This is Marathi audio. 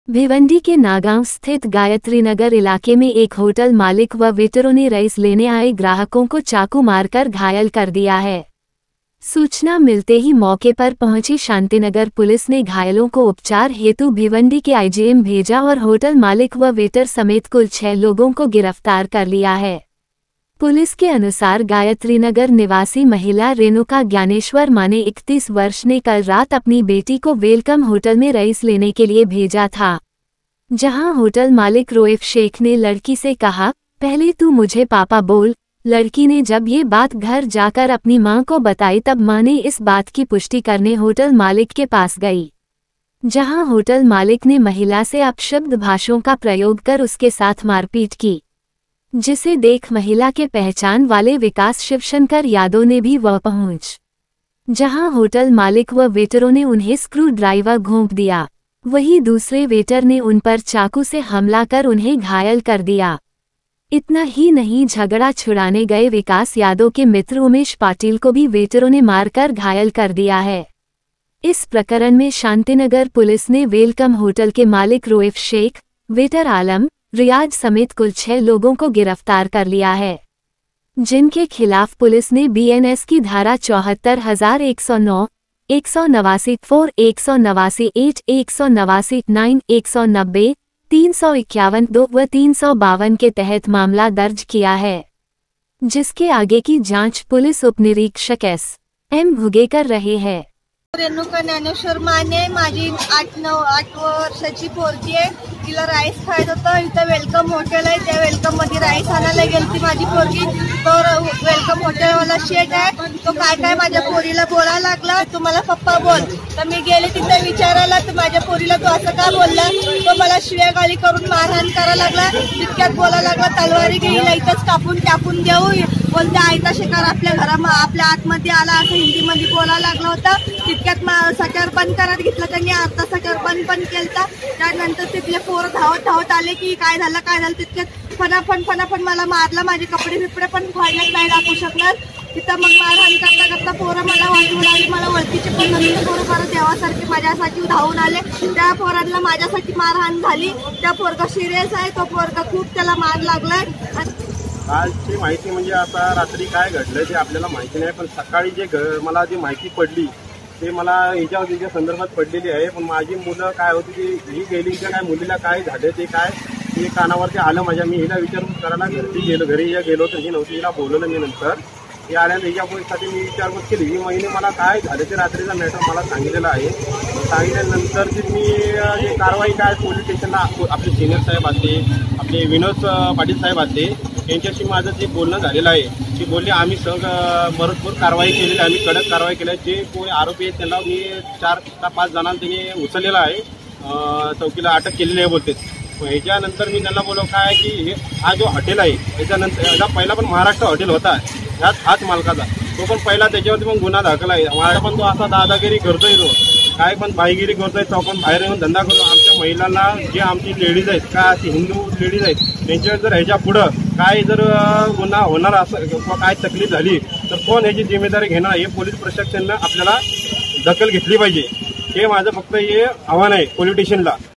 भिवंडी के नागांव स्थित गायत्री नगर इलाके में एक होटल मालिक व वेटरों ने रईस लेने आए ग्राहकों को चाकू मारकर घायल कर दिया है। सूचना मिलते ही मौके पर पहुंची शांतिनगर पुलिस ने घायलों को उपचार हेतु भिवंडी के आईजीएम भेजा और होटल मालिक व वेटर समेत कुल 6 लोगों को गिरफ्तार कर लिया है। पुलिस के अनुसार गायत्री नगर निवासी महिला रेणुका ज्ञानेश्वर माने 31 वर्ष ने कल रात अपनी बेटी को वेलकम होटल में रईस लेने के लिए भेजा था, जहां होटल मालिक रोएफ शेख ने लड़की से कहा, पहले तू मुझे पापा बोल। लड़की ने जब ये बात घर जाकर अपनी मां को बताई तब मां ने इस बात की पुष्टि करने होटल मालिक के पास गई, जहां होटल मालिक ने महिला से अपशब्द भाषाओं का प्रयोग कर उसके साथ मारपीट की, जिसे देख महिला के पहचान वाले विकास शिवशंकर यादव ने भी वह पहुंच, जहां होटल मालिक व वेटरों ने उन्हें स्क्रू ड्राइवर घोंप दिया। वहीं दूसरे वेटर ने उन पर चाकू से हमला कर उन्हें घायल कर दिया। इतना ही नहीं, झगड़ा छुड़ाने गए विकास यादव के मित्र उमेश पाटिल को भी वेटरों ने मारकर घायल कर दिया है। इस प्रकरण में शांतिनगर पुलिस ने वेलकम होटल के मालिक रोएफ शेख, वेटर आलम, रियाज समेत कुल 6 लोगों को गिरफ्तार कर लिया है, जिनके खिलाफ पुलिस ने बीएनएस की धारा 74,109, 189 4, 189 8, 189 9, 190, 351 2 व 352 के तहत मामला दर्ज किया है, जिसके आगे की जांच पुलिस उपनिरीक्षक एस.एम. भुगे कर रहे हैं। रेणुका ज्ञानेश्वर माने माझी 8 वर्षाची पोरगी आहे। तिला राईस खायचं होतं। इथं वेलकम हॉटेल आहे, त्या वेलकम मध्ये राईस आणायला गेलती माझी पोरगी। तो वेलकम हॉटेलवाला शेट आहे, तो काय माझ्या पोरीला बोलायला लागला, तुम्हाला पप्पा बोल। तर मी गेले तिथे विचारायला, तर माझ्या पोरीला तो असं का बोलला, तो मला शिव्या गाळी करून मारहाण करायला लागला। तितक्यात बोलायला लागला, तलवारी घेईला इथंच कापून देऊ, बोलते आयता शिकार आपल्या आपल्या आतमध्ये आला, असं हिंदीमध्ये बोलायला लागला होता। तितक्यात सकार बंद करत घेतला त्यांनी, अर्धा सकार बंद पण केलता। त्यानंतर तिथले पोरं धावत आले की काय झालं तितक्यात फणाफण मला मारला। माझे कपडे बिपडे पण फाडण्यात नाही दाखवू शकणार। तिथं मग मारहाण करता पोरं मला वाटून आली, मला ओळखीचे पण नवीन पोरं परत देवासारखे माझ्यासाठी धावून आले। त्या पोरांना माझ्यासाठी मारहाण झाली। त्या पोरगा सिरियस आहे, तो पोरगा खूप त्याला मार लागलाय। कालची माहिती म्हणजे आता रात्री काय घडलं ते आपल्याला माहिती नाही, पण सकाळी मला जी माहिती पडली ते मला हिच्या संदर्भात पडलेली आहे। पण माझी मुलं काय होती की ही गेली, काय मुलीला काय झालं ते काय ते कानावरती आलं माझ्या। मी हिला विचारपूस करायला घरी गेलो तर ही नव्हती, हिला बोलवलं मी। नंतर ही आल्यानंतर हिच्यासाठी मी विचारपूस केली। ही महिने मला काय झालं ते रात्रीचा मॅटर मला सांगितलेलं आहे। सांगितल्यानंतर मी जे कारवाई काय पोलीस स्टेशनला आपले सिनियर साहेब असते, आपले विनोद पाटील साहेब असते, यांच्याशी माझं जे बोलणं झालेलं आहे ते बोलले आम्ही भरपूर कारवाई केलेली आहे, आम्ही कडक कारवाई केली आहे। जे कोणी आरोपी आहेत त्यांना मी 4 का 5 जणांना त्यांनी उचललेलं आहे, चौकीला अटक केलेली आहे बोलते। ह्याच्यानंतर मी त्यांना बोललो काय की हा जो हॉटेल आहे त्याच्यानंतर याचा पहिला पण महाराष्ट्र हॉटेल होता, हाच मालकाचा, तो पण पहिला त्याच्यावरती पण गुन्हा दाखल आहे। माझा पण तो असा दादागिरी करतोय, तो काय पण भाईगिरी करतोय, तो आपण बाहेर येऊन धंदा करतो। आमच्या महिलांना जे आमची लेडीज आहेत का अशी हिंदू लेडीज आहेत त्यांच्यावर जर ह्याच्या पुढं काय जर गुन्हा होणार असं किंवा काय तकलीफ झाली तर कोण ह्याची जिम्मेदारी घेणार, हे पोलीस प्रशासनानं आपल्याला दखल घेतली पाहिजे। हे माझं फक्त हे आव्हान आहे पोलीस स्टेशनला।